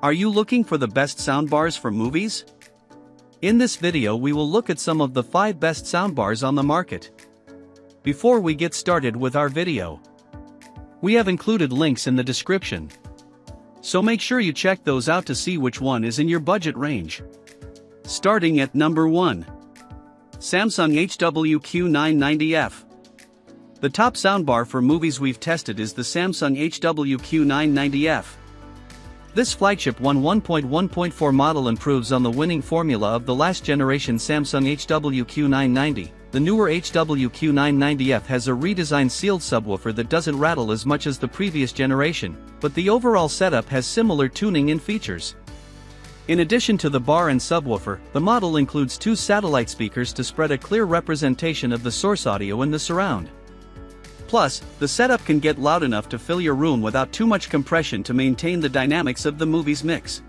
Are you looking for the best soundbars for movies? In this video we will look at some of the 5 best soundbars on the market. Before we get started with our video, we have included links in the description, so make sure you check those out to see which one is in your budget range. Starting at number 1. Samsung HWQ990F. The top soundbar for movies we've tested is the Samsung HWQ990F. This flagship 1.1.4 model improves on the winning formula of the last generation Samsung HWQ990. The newer HWQ990F has a redesigned sealed subwoofer that doesn't rattle as much as the previous generation, but the overall setup has similar tuning and features. In addition to the bar and subwoofer, the model includes 2 satellite speakers to spread a clear representation of the source audio in the surround. Plus, the setup can get loud enough to fill your room without too much compression to maintain the dynamics of the movie's mix.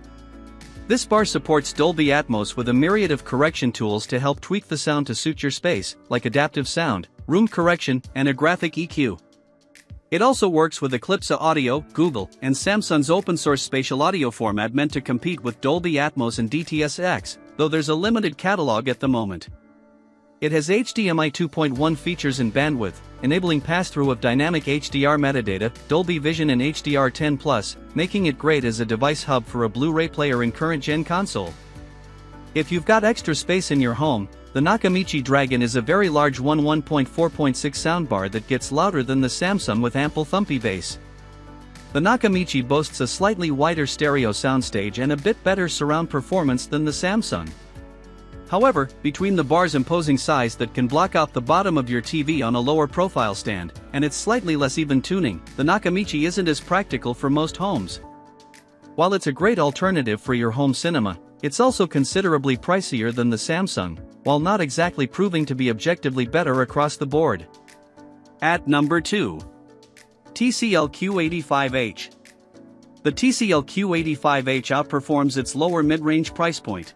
This bar supports Dolby Atmos with a myriad of correction tools to help tweak the sound to suit your space, like adaptive sound, room correction, and a graphic EQ. It also works with Eclipse Audio, Google, and Samsung's open-source spatial audio format meant to compete with Dolby Atmos and DTS-X, though there's a limited catalog at the moment. It has HDMI 2.1 features and bandwidth, enabling pass-through of dynamic HDR metadata, Dolby Vision and HDR10+, making it great as a device hub for a Blu-ray player and current-gen console. If you've got extra space in your home, the Nakamichi Dragon is a very large 1.4.6 soundbar that gets louder than the Samsung with ample thumpy bass. The Nakamichi boasts a slightly wider stereo soundstage and a bit better surround performance than the Samsung. However, between the bar's imposing size that can block out the bottom of your TV on a lower profile stand, and its slightly less even tuning, the Nakamichi isn't as practical for most homes. While it's a great alternative for your home cinema, it's also considerably pricier than the Samsung, while not exactly proving to be objectively better across the board. At number 2. TCL Q85H. The TCL Q85H outperforms its lower mid-range price point.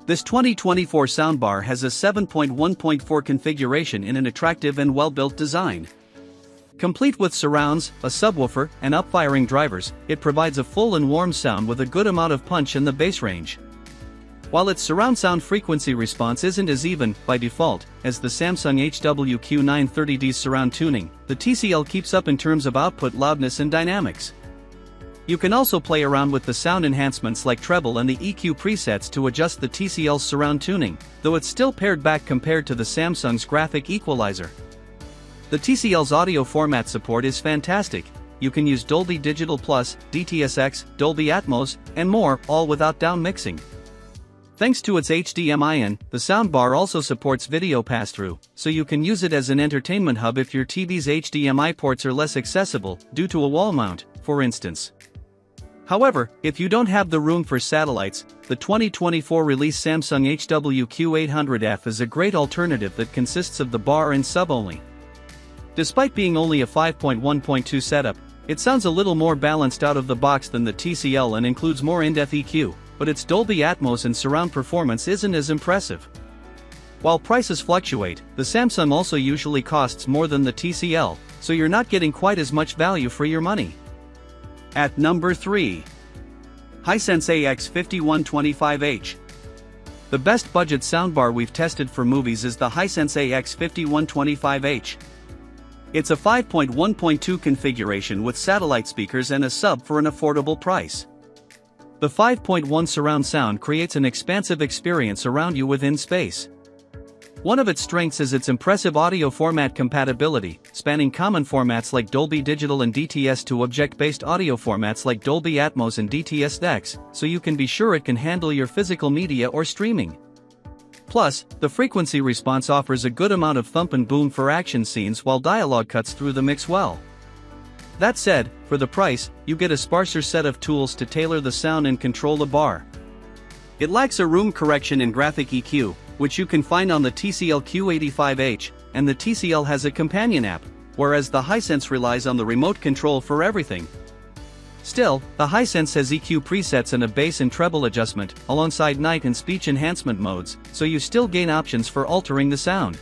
This 2024 soundbar has a 7.1.4 configuration in an attractive and well-built design. Complete with surrounds, a subwoofer, and up-firing drivers, it provides a full and warm sound with a good amount of punch in the bass range. While its surround sound frequency response isn't as even, by default, as the Samsung HWQ930D's surround tuning, the TCL keeps up in terms of output loudness and dynamics. You can also play around with the sound enhancements like treble and the EQ presets to adjust the TCL's surround tuning, though it's still pared back compared to the Samsung's graphic equalizer. The TCL's audio format support is fantastic. You can use Dolby Digital Plus, DTS-X, Dolby Atmos, and more, all without down mixing. Thanks to its HDMI in, the soundbar also supports video pass-through, so you can use it as an entertainment hub if your TV's HDMI ports are less accessible, due to a wall mount, for instance. However, if you don't have the room for satellites, the 2024 release Samsung HWQ800F is a great alternative that consists of the bar and sub only. Despite being only a 5.1.2 setup, it sounds a little more balanced out of the box than the TCL and includes more in-depth EQ, but its Dolby Atmos and surround performance isn't as impressive. While prices fluctuate, the Samsung also usually costs more than the TCL, so you're not getting quite as much value for your money. At number 3. Hisense AX5125H. The best budget soundbar we've tested for movies is the Hisense AX5125H. It's a 5.1.2 configuration with satellite speakers and a sub for an affordable price. The 5.1 surround sound creates an expansive experience around you within space. One of its strengths is its impressive audio format compatibility, spanning common formats like Dolby Digital and DTS to object-based audio formats like Dolby Atmos and DTS-X, so you can be sure it can handle your physical media or streaming. Plus, the frequency response offers a good amount of thump and boom for action scenes while dialogue cuts through the mix well. That said, for the price, you get a sparser set of tools to tailor the sound and control the bar. It lacks a room correction and graphic EQ, which you can find on the TCL Q85H, and the TCL has a companion app, whereas the Hisense relies on the remote control for everything. Still, the Hisense has EQ presets and a bass and treble adjustment, alongside night and speech enhancement modes, so you still gain options for altering the sound.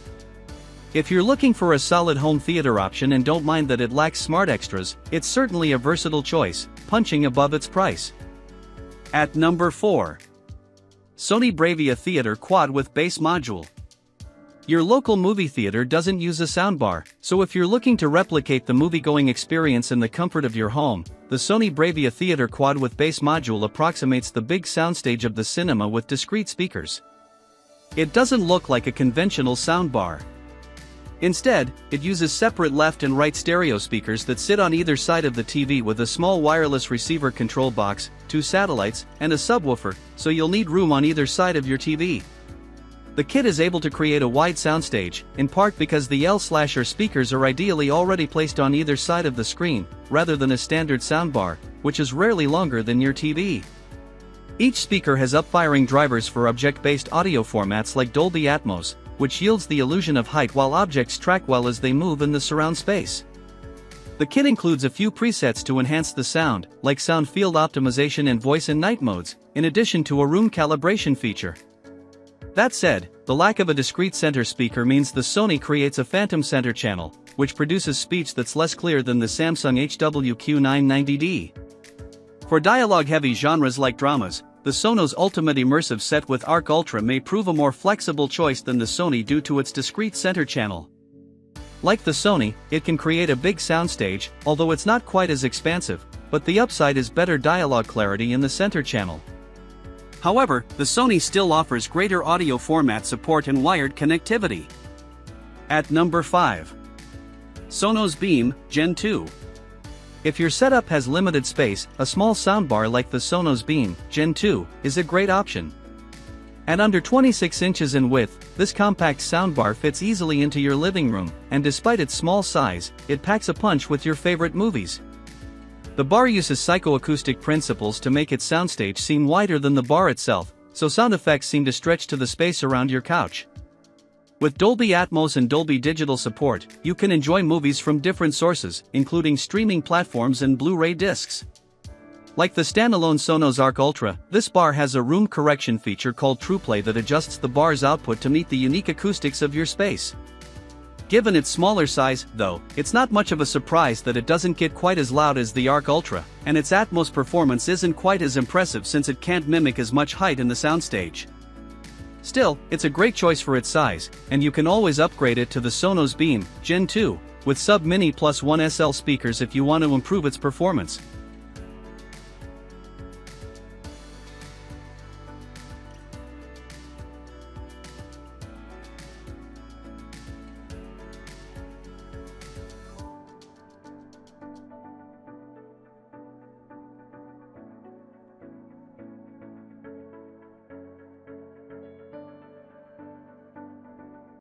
If you're looking for a solid home theater option and don't mind that it lacks smart extras, it's certainly a versatile choice, punching above its price. At number 4. Sony BRAVIA Theater Quad with Bass Module. Your local movie theater doesn't use a soundbar, so if you're looking to replicate the movie-going experience in the comfort of your home, the Sony BRAVIA Theater Quad with Bass Module approximates the big soundstage of the cinema with discrete speakers. It doesn't look like a conventional soundbar. Instead, it uses separate left and right stereo speakers that sit on either side of the TV with a small wireless receiver control box, 2 satellites, and a subwoofer, so you'll need room on either side of your TV. The kit is able to create a wide soundstage, in part because the L/R speakers are ideally already placed on either side of the screen, rather than a standard soundbar, which is rarely longer than your TV. Each speaker has up-firing drivers for object-based audio formats like Dolby Atmos, which yields the illusion of height while objects track well as they move in the surround space. The kit includes a few presets to enhance the sound, like sound field optimization and voice and night modes, in addition to a room calibration feature. That said, the lack of a discrete center speaker means the Sony creates a phantom center channel, which produces speech that's less clear than the Samsung HWQ990D. For dialogue-heavy genres like dramas, the Sonos Ultimate Immersive set with Arc Ultra may prove a more flexible choice than the Sony due to its discrete center channel. Like the Sony, it can create a big soundstage, although it's not quite as expansive, but the upside is better dialogue clarity in the center channel. However, the Sony still offers greater audio format support and wired connectivity. At number 5. Sonos Beam, Gen 2. If your setup has limited space, a small soundbar like the Sonos Beam, Gen 2, is a great option. At under 26 inches in width, this compact soundbar fits easily into your living room, and despite its small size, it packs a punch with your favorite movies. The bar uses psychoacoustic principles to make its soundstage seem wider than the bar itself, so sound effects seem to stretch to the space around your couch. With Dolby Atmos and Dolby Digital support, you can enjoy movies from different sources, including streaming platforms and Blu-ray discs. Like the standalone Sonos Arc Ultra, this bar has a room correction feature called TruePlay that adjusts the bar's output to meet the unique acoustics of your space. Given its smaller size, though, it's not much of a surprise that it doesn't get quite as loud as the Arc Ultra, and its Atmos performance isn't quite as impressive since it can't mimic as much height in the soundstage. Still, it's a great choice for its size, and you can always upgrade it to the Sonos Beam, Gen 2, with Sub Mini Plus 1 SL speakers if you want to improve its performance,